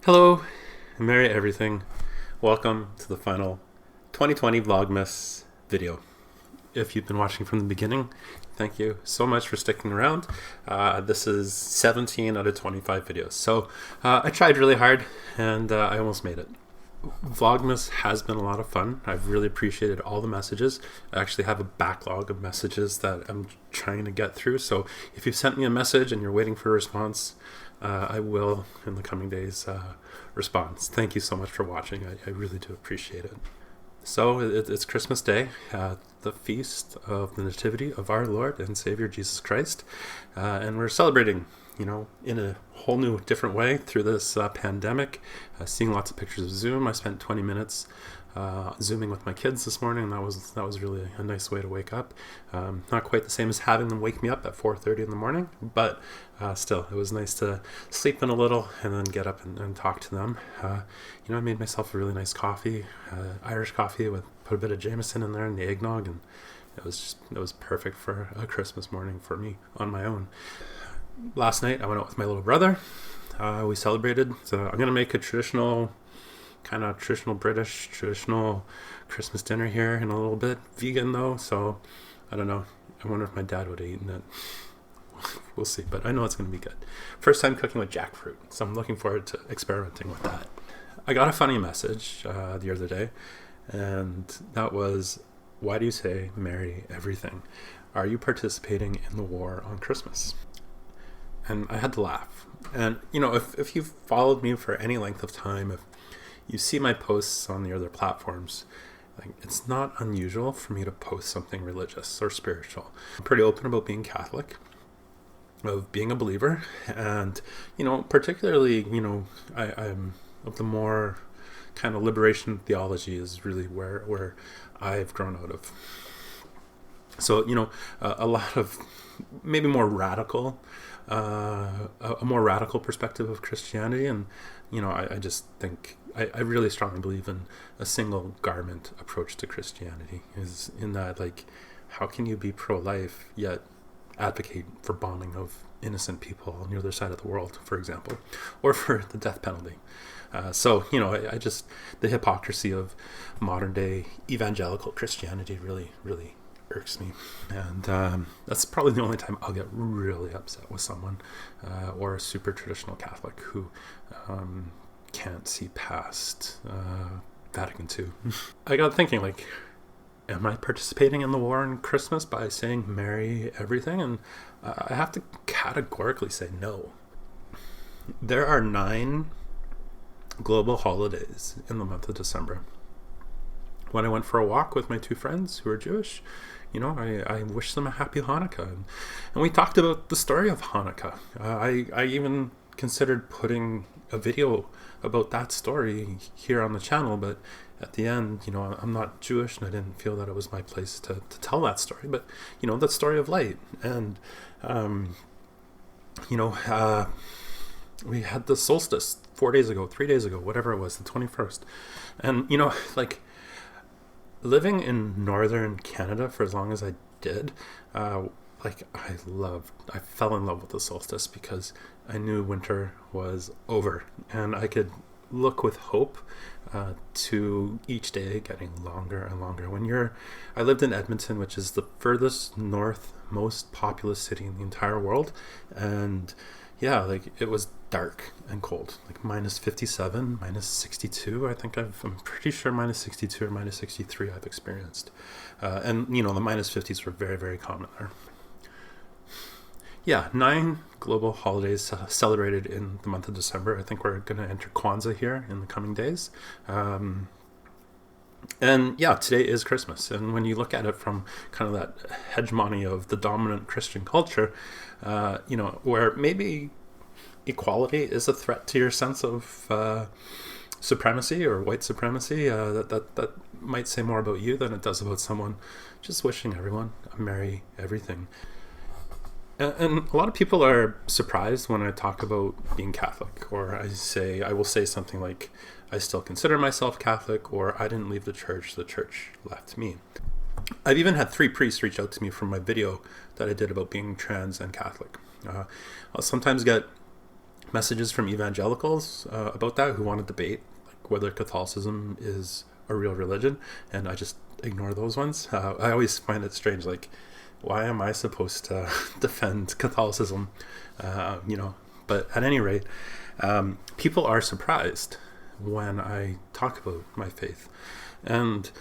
Hello, and Merry Everything. Welcome to the final 2020 Vlogmas video. If you've been watching from the beginning, thank you so much for sticking around. This is 17 out of 25 videos. So I tried really hard and I almost made it. Vlogmas has been a lot of fun. I've really appreciated all the messages. I actually have a backlog of messages that I'm trying to get through. So if you've sent me a message and you're waiting for a response, I will, in the coming days, respond. Thank you so much for watching. I really do appreciate it. So it's Christmas Day, the feast of the Nativity of our Lord and Savior Jesus Christ. And we're celebrating, in a whole new different way through this pandemic. Seeing lots of pictures of Zoom. I spent 20 minutes Zooming with my kids this morning, and that was really a nice way to wake up. Not quite the same as having them wake me up at 4:30 in the morning, but still, it was nice to sleep in a little and then get up and talk to them. I made myself a really nice coffee, Irish coffee with put a bit of Jameson in there and the eggnog, and it was perfect for a Christmas morning for me on my own. Last night I went out with my little brother. We celebrated. So I'm gonna make a traditional British, traditional Christmas dinner here in a little bit. Vegan though, so I don't know. I wonder if my dad would have eaten it. We'll see, but I know it's going to be good. First time cooking with jackfruit, so I'm looking forward to experimenting with that. I got a funny message the other day, and that was, why do you say Merry Everything? Are you participating in the war on Christmas? And I had to laugh. And, if you've followed me for any length of time, if you see my posts on the other platforms, it's not unusual for me to post something religious or spiritual. I'm pretty open about being Catholic, of being a believer, and particularly I'm of the more kind of liberation theology is really where I've grown out of. So a lot of maybe more radical, a more radical perspective of Christianity, and I just think I really strongly believe in a single garment approach to Christianity. Is in that, how can you be pro-life yet advocate for bombing of innocent people on the other side of the world, for example, or for the death penalty? I just, the hypocrisy of modern day evangelical Christianity really, really irks me. And that's probably the only time I'll get really upset with someone, or a super traditional Catholic who can't see past Vatican II. I got thinking, am I participating in the war on Christmas by saying Merry Everything? And I have to categorically say no. There are 9 global holidays in the month of December. When I went for a walk with my 2 friends who are Jewish, I wished them a happy Hanukkah. And we talked about the story of Hanukkah. I even considered putting a video about that story here on the channel, but at the end, I'm not Jewish, and I didn't feel that it was my place to tell that story. But, that story of light. And, we had the solstice 4 days ago, 3 days ago, whatever it was, the 21st. And, living in northern Canada for as long as I did, I fell in love with the solstice because I knew winter was over, and I could look with hope to each day getting longer and longer. I lived in Edmonton, which is the furthest north, most populous city in the entire world, and it was dark and cold, minus 57, minus 62. I'm pretty sure minus 62 or minus 63 I've experienced. And the minus 50s were very, very common there. 9 global holidays celebrated in the month of December. I think we're going to enter Kwanzaa here in the coming days. Today is Christmas. And when you look at it from kind of that hegemony of the dominant Christian culture, where maybe equality is a threat to your sense of supremacy or white supremacy, that might say more about you than it does about someone just wishing everyone a Merry Everything. And a lot of people are surprised when I talk about being Catholic, or I will say something like, I still consider myself Catholic, or I didn't leave the church left me. I've even had 3 priests reach out to me from my video that I did about being trans and Catholic. I'll sometimes get messages from evangelicals about that who want to debate like whether Catholicism is a real religion, and I just ignore those ones. I always find it strange, like, why am I supposed to defend Catholicism? But at any rate, people are surprised when I talk about my faith. And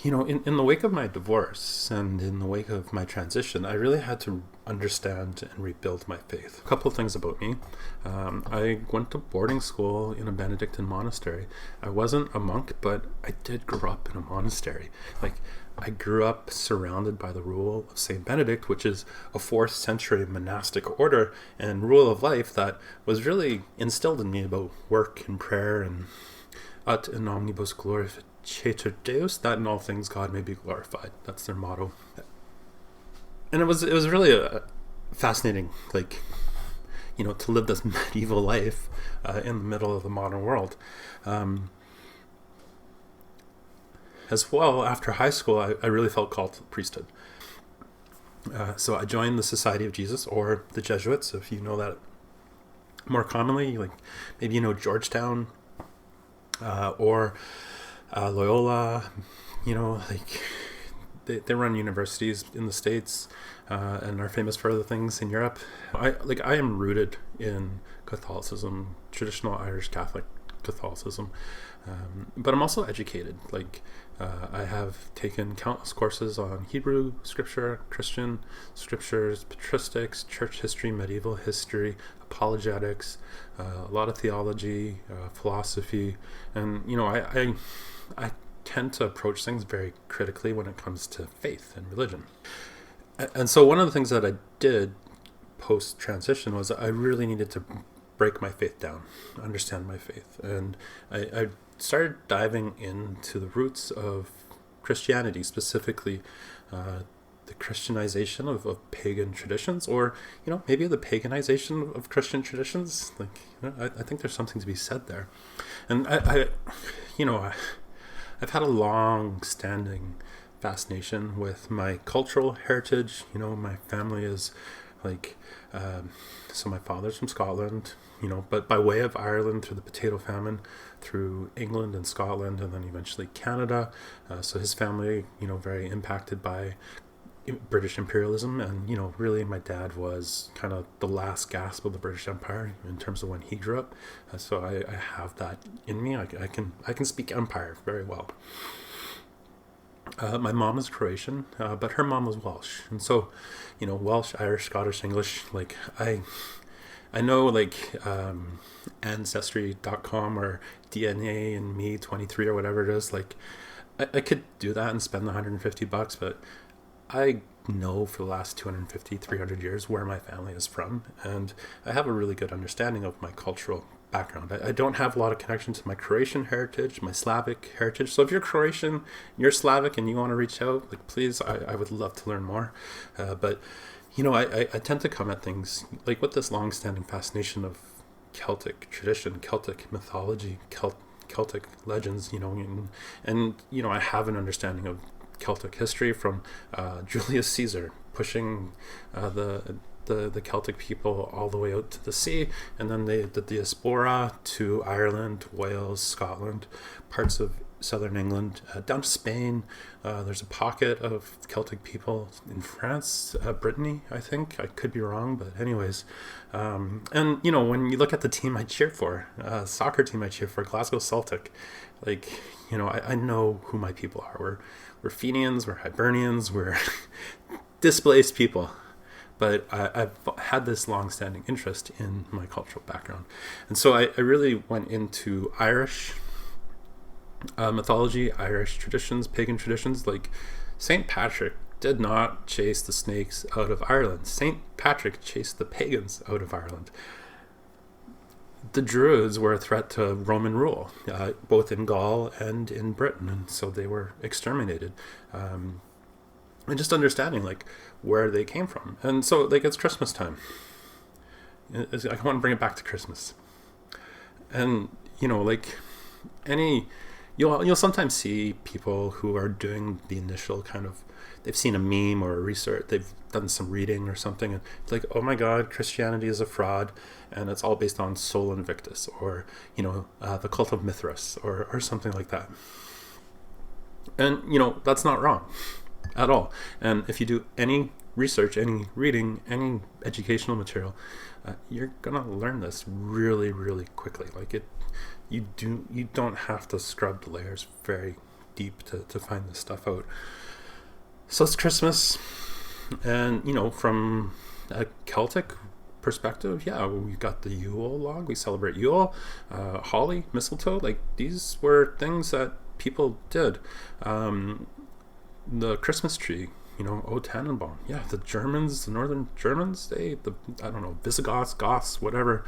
in the wake of my divorce and in the wake of my transition, I really had to understand and rebuild my faith. A couple of things about me. I went to boarding school in a Benedictine monastery. I wasn't a monk, but I did grow up in a monastery. Like, I grew up surrounded by the rule of Saint Benedict, which is a 4th century monastic order and rule of life that was really instilled in me about work and prayer and ut in omnibus glorificator Deus, that in all things God may be glorified. That's their motto. And it was really a fascinating, to live this medieval life in the middle of the modern world. As well, after high school, I really felt called to the priesthood. So I joined the Society of Jesus, or the Jesuits, if you know that more commonly, like maybe Georgetown or Loyola. They run universities in the States and are famous for other things in Europe. I am rooted in Catholicism, traditional Irish Catholic Catholicism, but I'm also educated. I have taken countless courses on Hebrew scripture, Christian scriptures, patristics, church history, medieval history, apologetics, a lot of theology, philosophy, and I tend to approach things very critically when it comes to faith and religion. And so one of the things that I did post-transition was I really needed to break my faith down, understand my faith. And I started diving into the roots of Christianity, specifically the Christianization of pagan traditions, or maybe the paganization of Christian traditions. I think there's something to be said there. And I've had a long-standing fascination with my cultural heritage. My family is so my father's from Scotland, but by way of Ireland through the potato famine, through England and Scotland, and then eventually Canada. So his family, very impacted by British imperialism, and really my dad was kind of the last gasp of the British Empire in terms of when he grew up. So I have that in me. I can speak Empire very well. My mom is Croatian, but her mom was Welsh, and so Welsh, Irish, Scottish, English. I know Ancestry.com or DNA and Me 23 or whatever it is. I could do that and spend the $150, but I know for the last 250, 300 years where my family is from, and I have a really good understanding of my cultural background. I don't have a lot of connection to my Croatian heritage, my Slavic heritage. So if you're Croatian, you're Slavic, and you want to reach out, please, I would love to learn more. But I tend to come at things with this long-standing fascination of Celtic tradition, Celtic mythology, Celtic legends, and I have an understanding of Celtic history from Julius Caesar pushing the Celtic people all the way out to the sea, and then the diaspora to Ireland, Wales, Scotland, parts of southern England, down to Spain. There's a pocket of Celtic people in France, Brittany, I think. I could be wrong, but anyways. And, when you look at the team I cheer for, soccer team I cheer for, Glasgow Celtic, I know who my people are. We're Fenians, we're Hibernians, we're displaced people. But I've had this long-standing interest in my cultural background. And so I really went into Irish mythology, Irish traditions, pagan traditions. St. Patrick did not chase the snakes out of Ireland. St. Patrick chased the pagans out of Ireland. The Druids were a threat to Roman rule, both in Gaul and in Britain, and so they were exterminated. And just understanding where they came from. And so it's Christmas time. I want to bring it back to Christmas. And any You'll sometimes see people who are doing the initial kind of, they've seen a meme or a research, they've done some reading or something, and it's like, oh my God, Christianity is a fraud, and it's all based on Sol Invictus, or the cult of Mithras, or something like that. And that's not wrong at all. And if you do any research, any reading, any educational material, you're gonna learn this really, really quickly. Like you don't have to scrub the layers very deep to find this stuff out. So it's Christmas, and from a Celtic perspective, yeah, we got the Yule log, we celebrate Yule, holly, mistletoe, like these were things that people did. The Christmas tree, O Tannenbaum, yeah, the Germans, the northern Germans, Visigoths, Goths, whatever,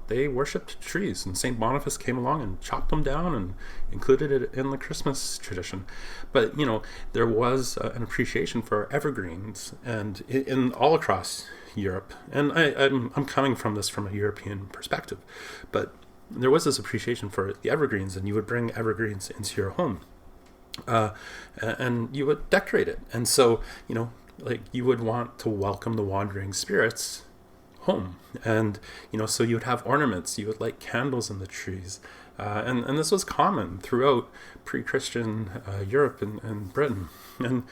they worshipped trees, and St. Boniface came along and chopped them down and included it in the Christmas tradition. But, there was an appreciation for evergreens, and in all across Europe, and I'm coming from this from a European perspective, but there was this appreciation for the evergreens, and you would bring evergreens into your home, and you would decorate it. And so, you would want to welcome the wandering spirits home, and so you would have ornaments, you would light candles in the trees, and this was common throughout pre-Christian Europe and Britain. And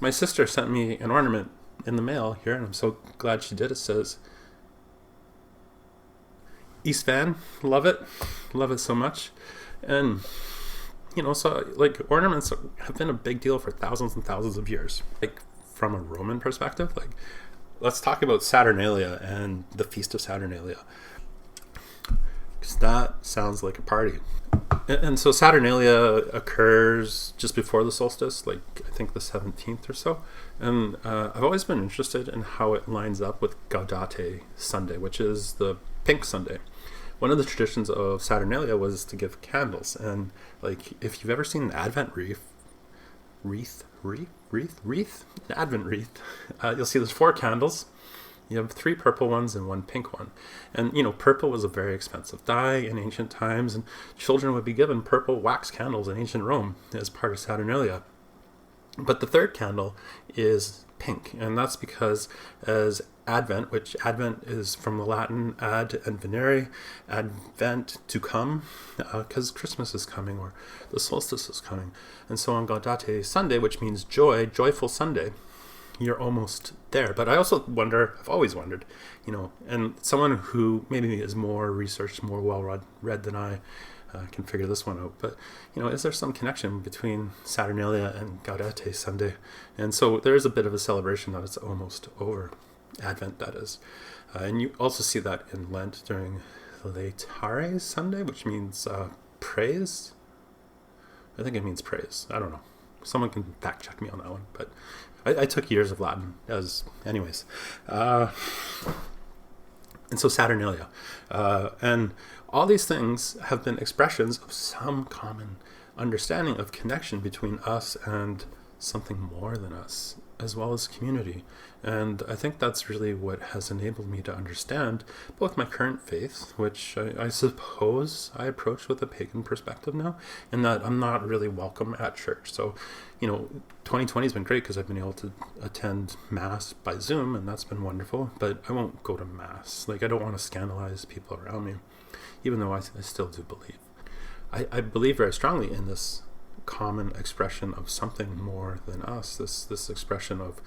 my sister sent me an ornament in the mail here, and I'm so glad she did. It says East Van, love it so much. And so like ornaments have been a big deal for thousands and thousands of years. Like from a Roman perspective, like let's talk about Saturnalia and the Feast of Saturnalia, because that sounds like a party. And so Saturnalia occurs just before the solstice, like I think the 17th or so. And I've always been interested in how it lines up with Gaudete Sunday, which is the Pink Sunday. One of the traditions of Saturnalia was to give candles. And like if you've ever seen an Advent wreath, you'll see there's 4 candles. You have 3 purple ones and 1 pink one. And, purple was a very expensive dye in ancient times, and children would be given purple wax candles in ancient Rome as part of Saturnalia. But the 3rd candle is pink, and that's because as Advent, which Advent is from the Latin ad and venere, advent, to come, because Christmas is coming, or the solstice is coming. And so on Gaudete Sunday, which means joy, joyful Sunday, you're almost there. But I also I've always wondered, and someone who maybe is more researched, more well-read than I, can figure this one out. But, is there some connection between Saturnalia and Gaudete Sunday? And so there is a bit of a celebration that it's almost over. Advent, that is. And you also see that in Lent during Laetare Sunday, which means praise. I think it means praise. I don't know. Someone can fact check me on that one. But I took years of Latin anyways. And so Saturnalia. And all these things have been expressions of some common understanding of connection between us and something more than us, as well as community. And I think that's really what has enabled me to understand both my current faith, which I suppose I approach with a pagan perspective now, and that I'm not really welcome at church. So, 2020 has been great because I've been able to attend Mass by Zoom, and that's been wonderful, but I won't go to Mass. Like, I don't want to scandalize people around me, even though I still do believe. I believe very strongly in this common expression of something more than us, this expression of,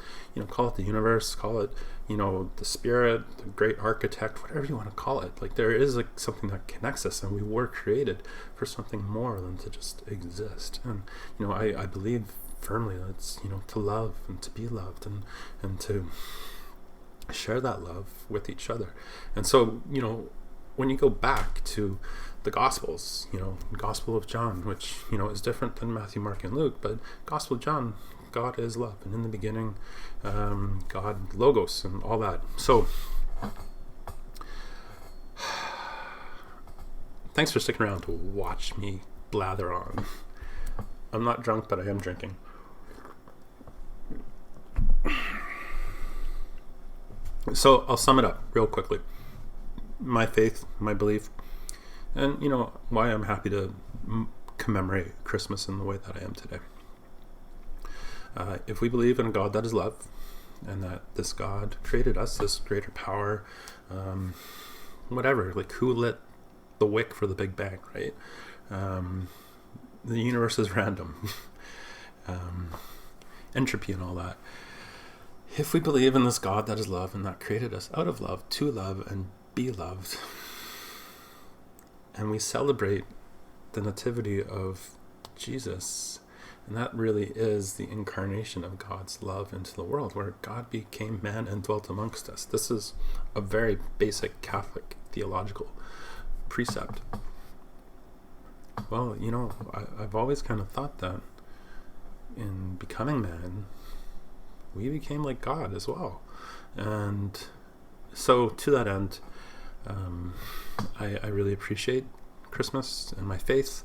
call it the universe, call it, the spirit, the great architect, whatever you want to call it. Like, there is something that connects us, and we were created for something more than to just exist. And I believe firmly that it's to love and to be loved, and to share that love with each other. And so when you go back to the Gospels, Gospel of John, which, is different than Matthew, Mark, and Luke, but Gospel of John, God is love, and in the beginning, God, Logos, and all that. So, thanks for sticking around to watch me blather on. I'm not drunk, but I am drinking. So, I'll sum it up real quickly. My faith, my belief, and why I'm happy to commemorate Christmas in the way that I am today. If we believe in a God that is love, and that this God created us, this greater power, whatever, like who lit the wick for the Big Bang, right? The universe is random. Entropy and all that. If we believe in this God that is love and that created us out of love, to love and be loved, and we celebrate the nativity of Jesus, and that really is the incarnation of God's love into the world, where God became man and dwelt amongst us. This is a very basic Catholic theological precept. Well, I've always kind of thought that in becoming man, we became like God as well. And so to that end, I really appreciate Christmas and my faith.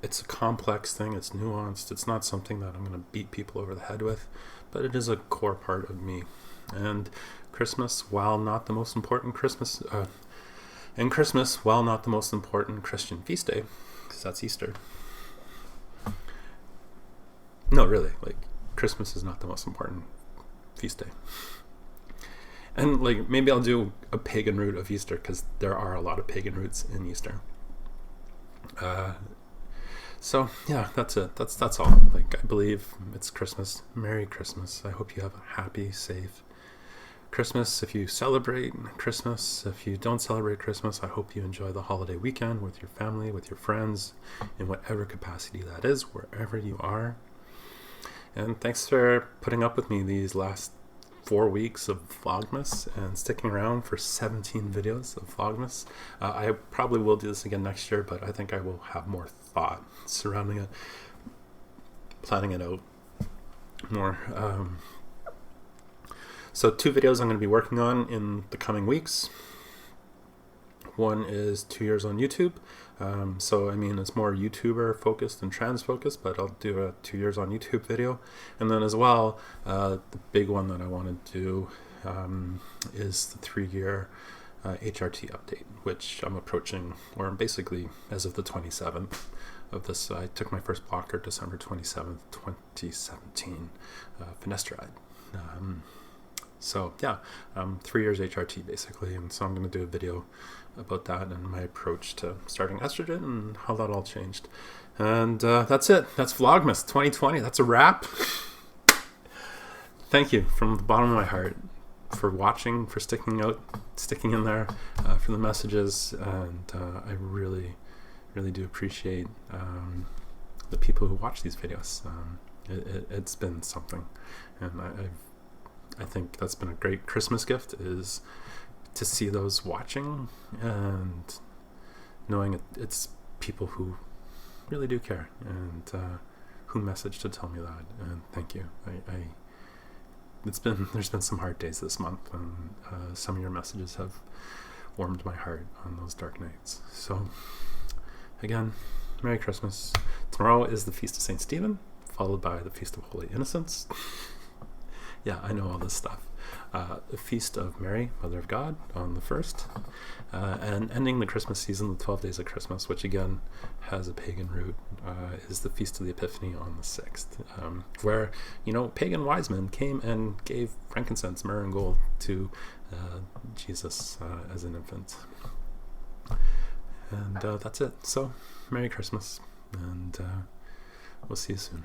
It's a complex thing. It's nuanced. It's not something that I'm going to beat people over the head with, but it is a core part of me. And Christmas, while not the most important Christmas Christian feast day, because that's Easter. No, really, like Christmas is not the most important feast day. And like maybe I'll do a pagan root of Easter, because there are a lot of pagan roots in Easter. So yeah, that's it. That's all. Like, I believe it's Christmas. Merry Christmas. I hope you have a happy, safe Christmas. If you celebrate Christmas, if you don't celebrate Christmas, I hope you enjoy the holiday weekend with your family, with your friends, in whatever capacity that is, wherever you are. And thanks for putting up with me these last 4 weeks of Vlogmas and sticking around for 17 videos of Vlogmas. I probably will do this again next year, but I think I will have more thought surrounding it, planning it out more. So 2 videos I'm going to be working on in the coming weeks. One is 2 years on YouTube. So I mean, it's more YouTuber focused than trans focused, but I'll do a 2 years on YouTube video. And then as well, the big one that I want to do is the 3-year HRT update, which I'm approaching, or basically as of the 27th of this. I took my first blocker December 27th, 2017, finasteride. So yeah, 3 years HRT basically, and so I'm going to do a video about that and my approach to starting estrogen and how that all changed. And that's it. That's Vlogmas 2020. That's a wrap. Thank you from the bottom of my heart for watching, for sticking in there, for the messages, and I really, really do appreciate the people who watch these videos. It's been something, and I think that's been a great Christmas gift, is to see those watching and knowing it's people who really do care and who messaged to tell me that. And thank you. There's been some hard days this month, and some of your messages have warmed my heart on those dark nights. So again, Merry Christmas. Tomorrow is the Feast of St. Stephen, followed by the Feast of Holy Innocents. Yeah, I know all this stuff. The Feast of Mary, Mother of God, on the 1st, and ending the Christmas season, the 12 days of Christmas, which again has a pagan root, is the Feast of the Epiphany on the 6th, where, pagan wise men came and gave frankincense, myrrh, and gold to Jesus as an infant. And that's it. So, Merry Christmas, and we'll see you soon.